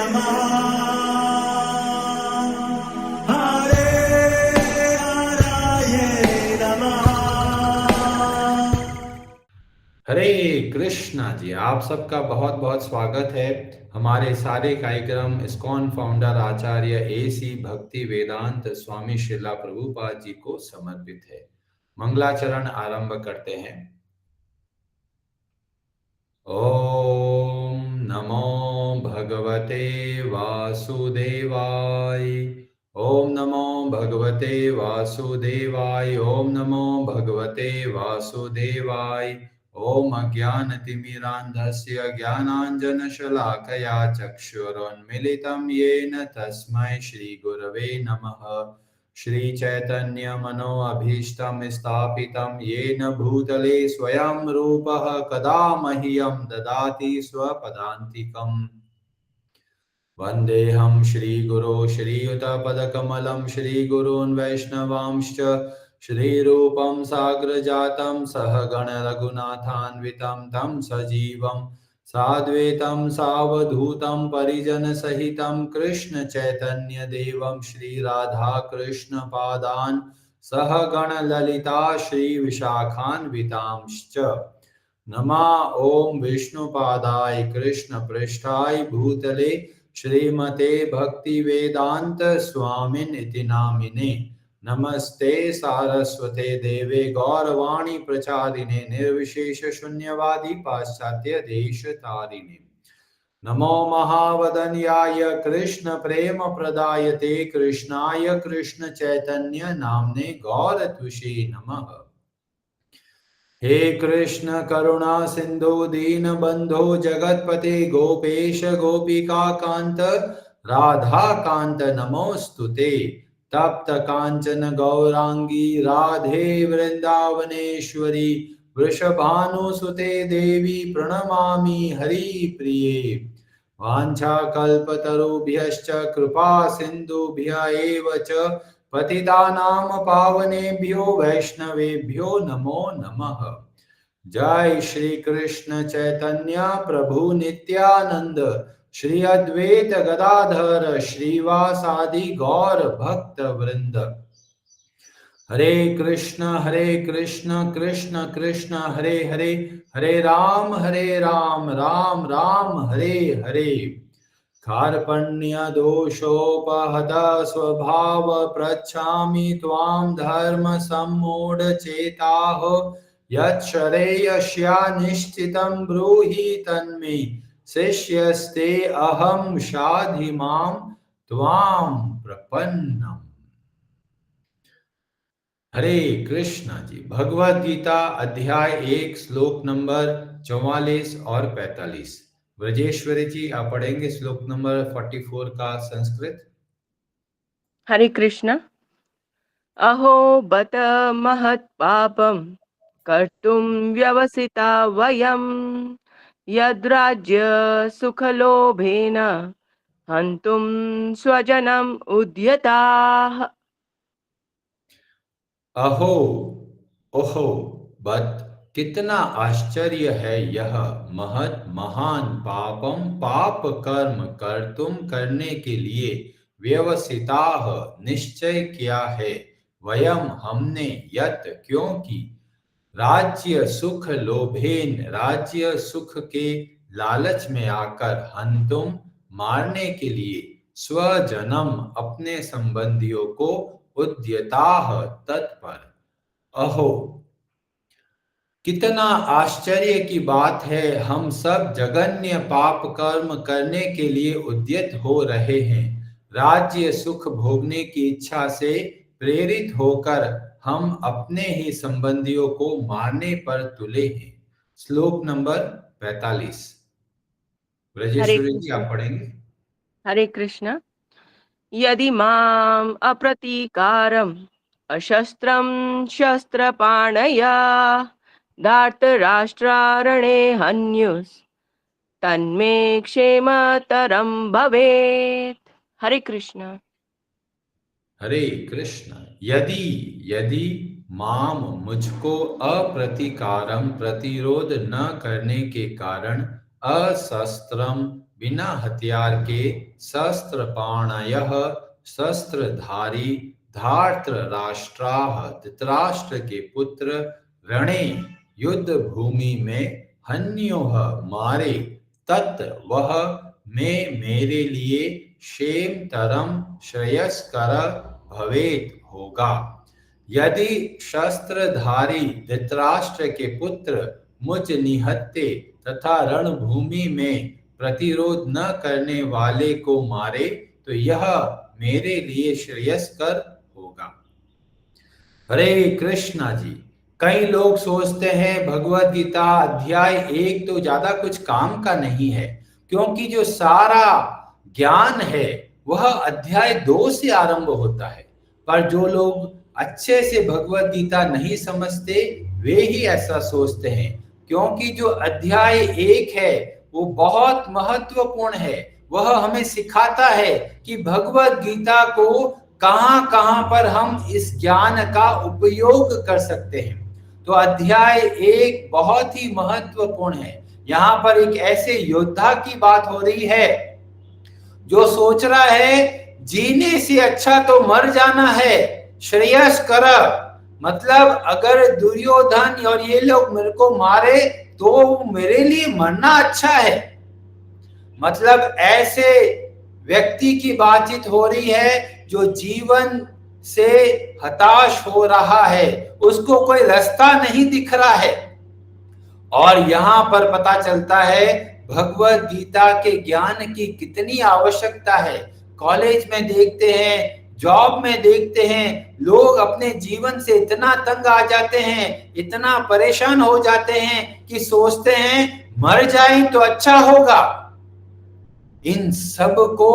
नमः हरे हराय नमः। हरे कृष्णा जी, आप सबका बहुत बहुत स्वागत है। हमारे सारे कार्यक्रम इस्कॉन फाउंडर आचार्य AC भक्ति वेदांत स्वामी श्रीला प्रभुपाद जी को समर्पित है। मंगलाचरण आरंभ करते हैं। ओम नमो भगवते वासुदेवाय। ओम नमो भगवते वासुदेवाय। ओम नमो भगवते वासुदेवाय। ओम अज्ञानतिमिरान्धस्य ज्ञानाञ्जनशलाकया चक्षुरुन्मिलितं येन तस्मै श्रीगुरवे नमः। श्रीचैतन्यमनोभीष्टं स्थापितं येन भूतले स्वयं रूपः कदा मह्यं ददाति स्वपदान्तिकम्। वन्देऽहं श्रीगुरो श्रीयुतपदकमलं श्रीगुरून् वैष्णवांश्च श्रीरूपं साग्रजातं सहगण रघुनाथान्वितं तं सजीवं साद्वैतं सावधूतं परिजनसहितं कृष्ण चैतन्यदेवं श्रीराधाकृष्णपादान् सहगण ललिता श्रीविशाखान्वितांश्च नमा ओम विष्णुपादाय कृष्णपृष्ठाय भूतले श्रीमते भक्ति वेदांत स्वामिन इति नामिने। नमस्ते सारस्वते देवे गौरवाणी प्रचारिणे निर्विशेष शून्यवादी पाश्चात्य देश तारिणे। नमो महावदन्याय कृष्ण प्रेम प्रदायते कृष्णाय कृष्ण चैतन्य नामने गौरतुषे नमः। हे कृष्ण करुणा सिंधु दीन बंधो जगतपते गोपेश गोपिका कांत राधा कांत नमोस्तुते। तप्त कांचन गौरांगी राधे वृंदावनेश्वरी वृषभानुसुते देवी प्रणमामि हरि प्रिये। वाञ्छाकल्पतरुभ्यश्च कृपा सिन्धुभ्य एव च पतितानां पावनेभ्यो वैष्णवेभ्यो नमो नमः। जय श्री कृष्ण चैतन्य प्रभु नित्यानंद श्री अद्वैत गदाधर श्रीवासादि गौर भक्त वृंद। हरे कृष्ण कृष्ण कृष्ण हरे हरे, हरे राम राम राम हरे हरे। कार्पण्य दोषोपहत स्वभाव पृच्छामि त्वां धर्म सम्मूढ़ चेताः। यच्छ्रेयस्या निश्चितं ब्रूहि तन्मे शिष्यस्ते अहं शाधि मां त्वां प्रपन्नम्। हरे कृष्णा जी, भगवद गीता अध्याय 1 श्लोक नंबर 44 और 45। ब्रजेश्वरी जी, आप पढ़ेंगे श्लोक नंबर 44 का संस्कृत। हरे कृष्ण। अहो बत महत्पापं कर्तुं व्यवसिता वयं यद्राज्य सुखलोभेन हन्तुं स्वजनम् उद्यताः। अहो ओहो बत, कितना आश्चर्य है यह महत महान पापम पाप कर्म कर तुम करने के लिए व्यवसिताह निश्चय किया है। वयम हमने यत क्योंकि राज्य सुख लोभेन राज्य सुख के लालच में आकर हंतुम मारने के लिए स्वजनम अपने संबंधियों को उद्यताह तत्पर। अहो कितना आश्चर्य की बात है, हम सब जघन्य पाप कर्म करने के लिए उद्यत हो रहे हैं। राज्य सुख भोगने की इच्छा से प्रेरित होकर हम अपने ही संबंधियों को मारने पर तुले हैं। श्लोक नंबर 45। हरे ब्रजेश्वरी जी, कृष्ण। आप पढ़ेंगे। हरे कृष्ण। यदि माम् अप्रतीकारम् अशस्त्रं शस्त्रपाणया धार्तराष्ट्रारणे हन्युस् तन्मे क्षेमतरं भवेत्। हरे कृष्ण। हरे कृष्ण। यदि यदि माम मुझको अप्रतिकारम प्रतिरोध न करने के कारण अशस्त्रम बिना हथियार के शस्त्र पाणयः शस्त्रधारी धार्त राष्ट्राः धृतराष्ट्र के पुत्र रणे युद्ध भूमि में हन्योः मारे तत् वह में मेरे लिए क्षेमतरम श्रेयस्कर भवेत होगा। यदि शस्त्रधारी धृतराष्ट्र के पुत्र मुझ निहत्थे तथा रणभूमि में प्रतिरोध न करने वाले को मारे तो यह मेरे लिए श्रेयस्कर होगा। हरे कृष्णा जी, कई लोग सोचते हैं भगवत गीता अध्याय 1 तो ज्यादा कुछ काम का नहीं है, क्योंकि जो सारा ज्ञान है वह अध्याय 2 से आरंभ होता है। पर जो लोग अच्छे से भगवत गीता नहीं समझते वे ही ऐसा सोचते हैं, क्योंकि जो अध्याय 1 है वो बहुत महत्वपूर्ण है। वह हमें सिखाता है कि भगवत गीता को कहां कहां पर हम इस ज्ञान का उपयोग कर सकते हैं। तो अध्याय 1 बहुत ही महत्वपूर्ण है। यहाँ पर एक ऐसे योद्धा की बात हो रही है जो सोच रहा है जीने से अच्छा तो मर जाना है, श्रेयस्कर। मतलब अगर दुर्योधन और ये लोग मेरे को मारे तो मेरे लिए मरना अच्छा है। मतलब ऐसे व्यक्ति की बातचीत हो रही है जो जीवन से हताश हो रहा है, उसको कोई रास्ता नहीं दिख रहा है। और यहाँ पर पता चलता है भगवत गीता के ज्ञान की कितनी आवश्यकता है। कॉलेज में देखते हैं, जॉब में देखते हैं, लोग अपने जीवन से इतना तंग आ जाते हैं, इतना परेशान हो जाते हैं कि सोचते हैं मर जाए तो अच्छा होगा। इन सब को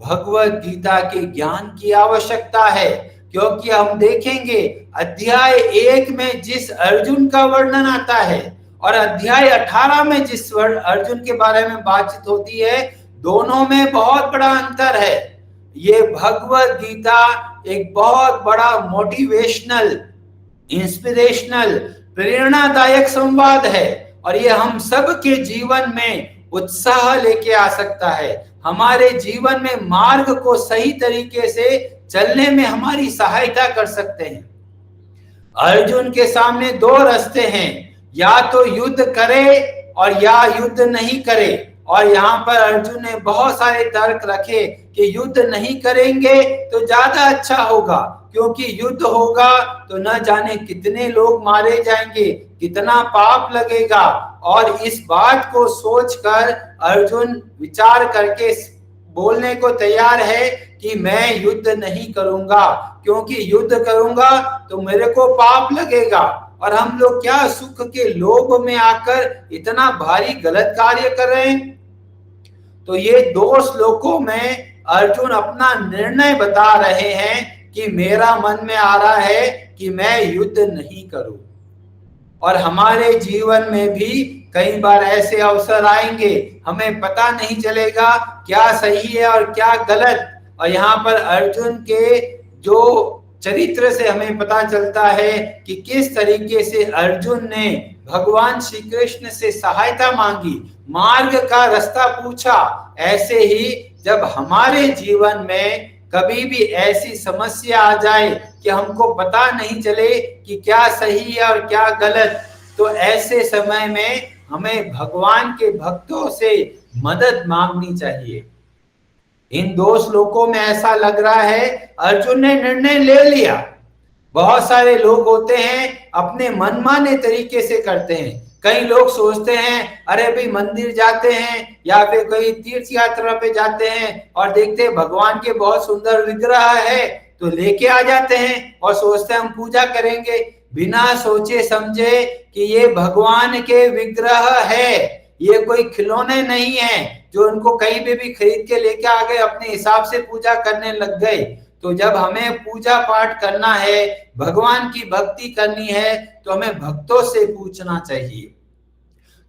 भगवत गीता के ज्ञान की आवश्यकता है, क्योंकि हम देखेंगे अध्याय 1 में जिस अर्जुन का वर्णन आता है और अध्याय 18 में जिस अर्जुन के बारे में बातचीत होती है, दोनों में बहुत बड़ा अंतर है। ये भगवत गीता एक बहुत बड़ा मोटिवेशनल, इंस्पिरेशनल, प्रेरणादायक संवाद है और ये हम सब के जीवन में उत्साह लेके आ सकता है। हमारे जीवन में मार्ग को सही तरीके से चलने में हमारी सहायता कर सकते हैं। अर्जुन के सामने 2 रास्ते हैं, या तो युद्ध करे और या युद्ध नहीं करे। और यहाँ पर अर्जुन ने बहुत सारे तर्क रखे कि युद्ध नहीं करेंगे तो ज्यादा अच्छा होगा, क्योंकि युद्ध होगा तो न जाने कितने लोग मारे जाएंगे, कितना पाप लगेगा। और इस बात को सोचकर अर्जुन विचार करके बोलने को तैयार है कि मैं युद्ध नहीं करूंगा, क्योंकि युद्ध करूंगा तो मेरे को पाप लगेगा। और हम लोग क्या सुख के लोभ में आकर इतना भारी गलत कार्य कर रहे हैं। तो ये 2 श्लोकों में अर्जुन अपना निर्णय बता रहे हैं कि मेरा मन में आ रहा है कि मैं युद्ध नहीं करूं। और हमारे जीवन में भी कई बार ऐसे अवसर आएंगे, हमें पता नहीं चलेगा क्या सही है और क्या गलत। और यहाँ पर अर्जुन के जो चरित्र से हमें पता चलता है कि किस तरीके से अर्जुन ने भगवान श्री कृष्ण से सहायता मांगी, मार्ग का रास्ता पूछा। ऐसे ही जब हमारे जीवन में कभी भी ऐसी समस्या आ जाए कि हमको पता नहीं चले कि क्या सही है और क्या गलत, तो ऐसे समय में हमें भगवान के भक्तों से मदद मांगनी चाहिए। इन 2 श्लोकों में ऐसा लग रहा है अर्जुन ने निर्णय ले लिया। बहुत सारे लोग होते हैं अपने मनमाने तरीके से करते हैं। कई लोग सोचते हैं अरे भाई मंदिर जाते हैं या फिर कोई तीर्थ यात्रा पे जाते हैं और देखते हैं भगवान के बहुत सुंदर विग्रह है तो लेके आ जाते हैं और सोचते हैं हम पूजा करेंगे, बिना सोचे समझे कि ये भगवान के विग्रह है, ये कोई खिलौने नहीं है जो उनको कहीं पे भी खरीद के लेके आ गए, अपने हिसाब से पूजा करने लग गए। तो जब हमें पूजा पाठ करना है, भगवान की भक्ति करनी है, तो हमें भक्तों से पूछना चाहिए,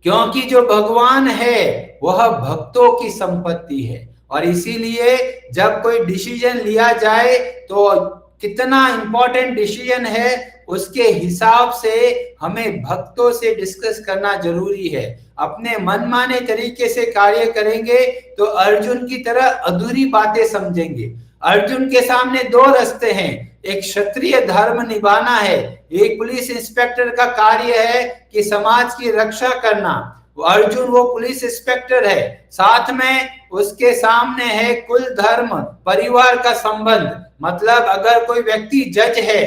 क्योंकि जो भगवान है वह भक्तों की संपत्ति है। और इसीलिए जब कोई डिसीजन लिया जाए तो कितना इंपॉर्टेंट डिसीजन है उसके हिसाब से हमें भक्तों से डिस्कस करना जरूरी है। अपने मनमाने तरीके से कार्य करेंगे तो अर्जुन की तरह अधूरी बातें समझेंगे। अर्जुन के सामने दो रास्ते हैं, एक क्षत्रिय धर्म निभाना है, एक पुलिस इंस्पेक्टर का कार्य है कि समाज की रक्षा करना। अर्जुन वो पुलिस इंस्पेक्टर है, साथ में उसके सामने है कुल धर्म परिवार का संबंध। मतलब अगर कोई व्यक्ति जज है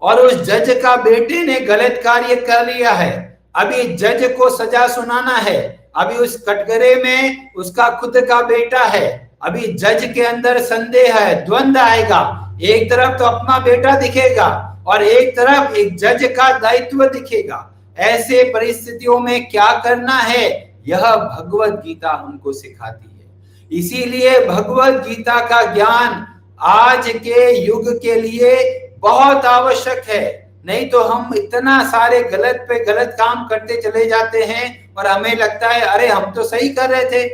और उस जज का बेटे ने गलत कार्य कर लिया है, अभी जज को सजा सुनाना है, अभी उस कटघरे में उसका खुद का बेटा है, अभी जज के अंदर संदेह है, द्वंद्व आएगा। एक तरफ तो अपना बेटा दिखेगा और एक तरफ एक जज का दायित्व दिखेगा। ऐसे परिस्थितियों में क्या करना है, यह भगवत गीता हमको सिखाती है। इसीलिए भगवत गीता का ज्ञान आज के युग के लिए बहुत आवश्यक है। नहीं तो हम इतना सारे गलत पे गलत काम करते चले जाते हैं और हमें लगता है अरे हम तो सही कर रहे थे।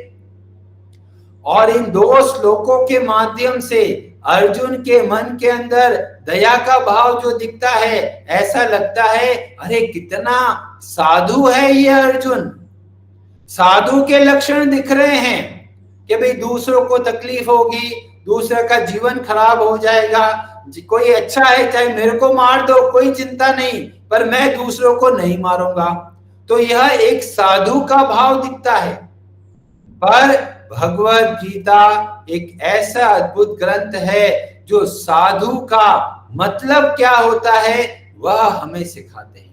और इन दो श्लोकों के माध्यम से अर्जुन के मन के अंदर दया का भाव जो दिखता है, ऐसा लगता है अरे कितना साधु है ये अर्जुन। साधु के लक्षण दिख रहे हैं कि भाई दूसरों को तकलीफ होगी, दूसरे का जीवन खराब हो जाएगा, कोई अच्छा है चाहे मेरे को मार दो कोई चिंता नहीं, पर मैं दूसरों को नहीं मारूंगा। तो यह एक साधु का भाव दिखता है। पर भगवत गीता एक ऐसा अद्भुत ग्रंथ है जो साधु का मतलब क्या होता है वह हमें सिखाते हैं।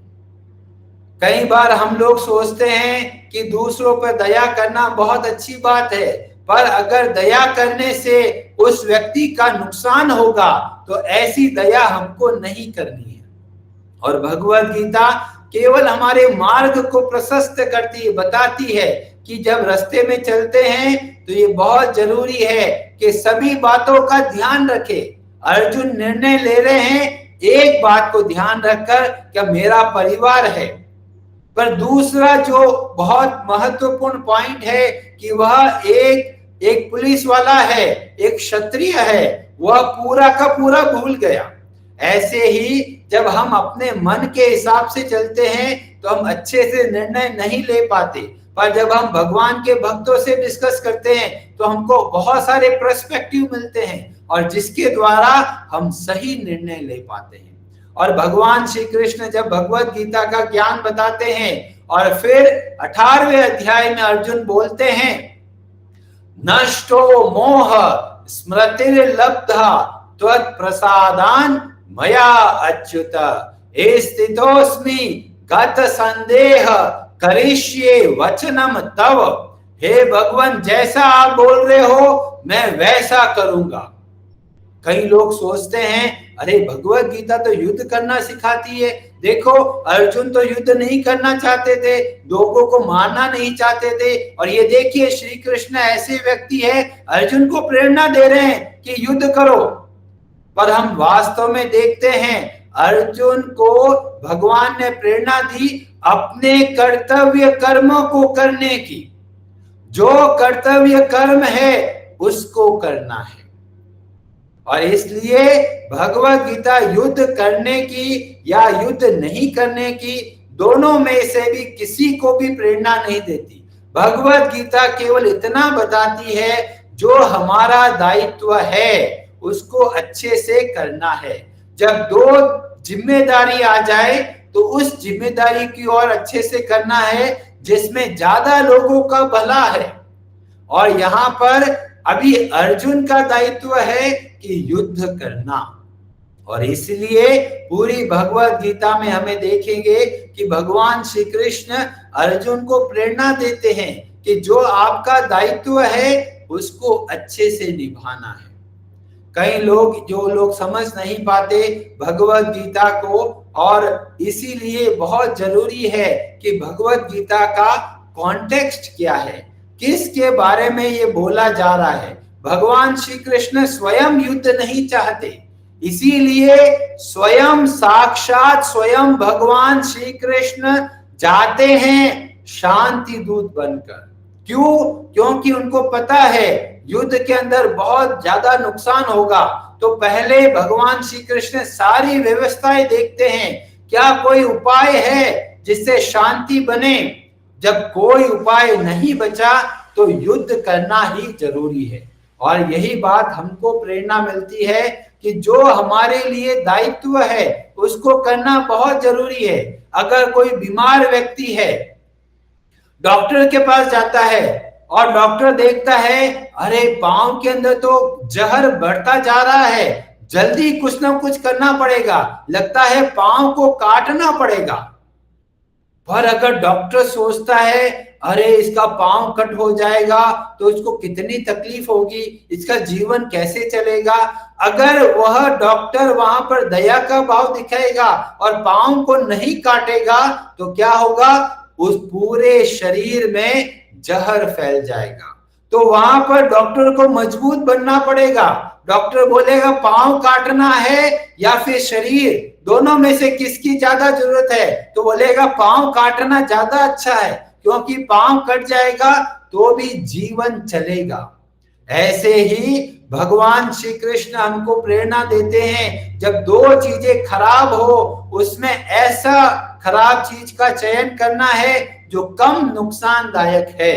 कई बार हम लोग सोचते हैं कि दूसरों पर दया करना बहुत अच्छी बात है, पर अगर दया करने से उस व्यक्ति का नुकसान होगा तो ऐसी दया हमको नहीं करनी है। और भगवत गीता केवल हमारे मार्ग को प्रशस्त करती है, बताती है कि जब रास्ते में चलते हैं तो ये बहुत जरूरी है कि सभी बातों का ध्यान रखें। अर्जुन निर्णय ले रहे हैं एक बात को ध्यान रखकर, क्या मेरा परिवार है, पर दूसरा जो बहुत महत्वपूर्ण पॉइंट है कि वह एक पुलिस वाला है, एक क्षत्रिय है, वह पूरा का पूरा भूल गया। ऐसे ही जब हम अपने मन के हिसाब से चलते हैं तो हम अच्छे से निर्णय नहीं ले पाते, पर जब हम भगवान के भक्तों से डिस्कस करते हैं तो हमको बहुत सारे पर्सपेक्टिव मिलते हैं और जिसके द्वारा हम सही निर्णय ले पाते हैं। और भगवान श्री कृष्ण जब भगवत गीता का ज्ञान बताते हैं और फिर 18वें अध्याय में अर्जुन बोलते हैं, नष्टो मोह स्मृतिर्लब्धा त्वत्प्रसादान् मया अच्युत स्थितोस्मि गत संदेह करिष्ये वचनम तव। हे भगवान, जैसा आप बोल रहे हो मैं वैसा करूंगा। कई लोग सोचते हैं अरे भगवत गीता तो युद्ध करना सिखाती है। देखो अर्जुन तो युद्ध नहीं करना चाहते थे, लोगों को मारना नहीं चाहते थे, और ये देखिए श्री कृष्ण ऐसे व्यक्ति है अर्जुन को प्रेरणा दे रहे हैं कि युद्ध करो। पर हम वास्तव में देखते हैं अर्जुन को भगवान ने प्रेरणा दी अपने कर्तव्य कर्म को करने की। जो कर्तव्य कर्म है उसको करना है। और इसलिए भगवत गीता युद्ध करने की या युद्ध नहीं करने की, दोनों में से भी किसी को भी प्रेरणा नहीं देती। भगवत गीता केवल इतना बताती है जो हमारा दायित्व है उसको अच्छे से करना है। जब दो जिम्मेदारी आ जाए तो उस जिम्मेदारी की ओर अच्छे से करना है जिसमें ज्यादा लोगों का भला है। और यहाँ पर अभी अर्जुन का दायित्व है कि युद्ध करना। और इसलिए पूरी भगवत गीता में हमें देखेंगे कि भगवान श्री कृष्ण अर्जुन को प्रेरणा देते हैं कि जो आपका दायित्व है उसको अच्छे से निभाना है। कई लोग जो लोग समझ नहीं पाते भगवत गीता को, और इसीलिए बहुत जरूरी है कि भगवत गीता का कॉन्टेक्स्ट क्या है, किसके बारे में ये बोला जा रहा है। भगवान श्री कृष्ण स्वयं युद्ध नहीं चाहते, इसीलिए स्वयं साक्षात स्वयं भगवान श्री कृष्ण जाते हैं शांति दूत बनकर। क्यों? क्योंकि उनको पता है युद्ध के अंदर बहुत ज्यादा नुकसान होगा, तो पहले भगवान श्री कृष्ण सारी व्यवस्थाएं देखते हैं, क्या कोई उपाय है जिससे शांति बने। जब कोई उपाय नहीं बचा तो युद्ध करना ही जरूरी है। और यही बात हमको प्रेरणा मिलती है कि जो हमारे लिए दायित्व है उसको करना बहुत जरूरी है। अगर कोई बीमार व्यक्ति है, डॉक्टर के पास जाता है और डॉक्टर देखता है अरे पांव के अंदर तो जहर बढ़ता जा रहा है, जल्दी कुछ ना कुछ करना पड़ेगा, लगता है पांव को काटना पड़ेगा। पर अगर डॉक्टर सोचता है अरे इसका पांव कट हो जाएगा तो इसको कितनी तकलीफ होगी, इसका जीवन कैसे चलेगा, अगर वह डॉक्टर वहां पर दया का भाव दिखाएगा और पांव को नहीं काटेगा तो क्या होगा, उस पूरे शरीर में जहर फैल जाएगा। तो वहां पर डॉक्टर को मजबूत बनना पड़ेगा। डॉक्टर बोलेगा पांव काटना है या फिर शरीर, दोनों में से किसकी ज्यादा जरूरत है, तो बोलेगा पांव काटना ज्यादा अच्छा है, क्योंकि पांव कट जाएगा तो भी जीवन चलेगा। ऐसे ही भगवान श्री कृष्ण हमको प्रेरणा देते हैं, जब दो चीजें खराब हो उसमें ऐसा खराब चीज का चयन करना है जो कम नुकसानदायक है।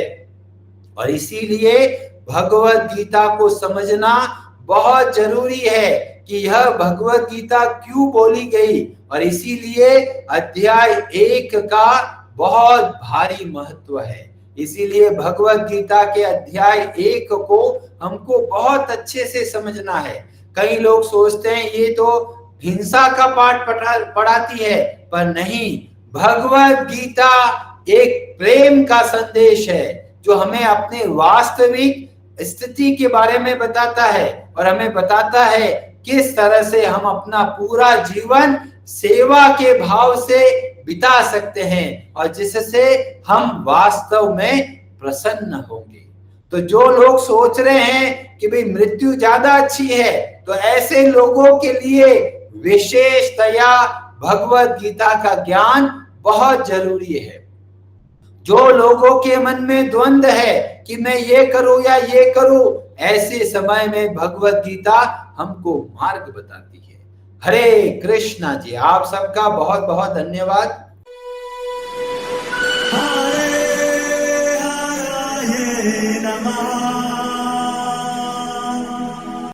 और इसीलिए भगवत गीता को समझना बहुत जरूरी है कि यह भगवत गीता क्यों बोली गई, और इसीलिए अध्याय 1 का बहुत भारी महत्व है। इसीलिए भगवत गीता के अध्याय 1 को हमको बहुत अच्छे से समझना है। कई लोग सोचते हैं ये तो हिंसा का पाठ पढ़ाती है, पर नहीं, भगवत गीता एक प्रेम का संदेश है जो हमें अपने वास्तविक स्थिति के बारे में बताता है और हमें बताता है किस तरह से हम अपना पूरा जीवन सेवा के भाव से बिता सकते हैं और जिससे हम वास्तव में प्रसन्न होंगे। तो जो लोग सोच रहे हैं कि भाई मृत्यु ज्यादा अच्छी है, तो ऐसे लोगों के लिए विशेषतया भगवत गीता का ज्ञान बहुत जरूरी है। जो लोगों के मन में द्वंद्व है कि मैं ये करूं या ये करूं, ऐसे समय में भगवत गीता हमको मार्ग बताती है। हरे कृष्णा जी, आप सबका बहुत बहुत धन्यवाद। हरे हरे नमः।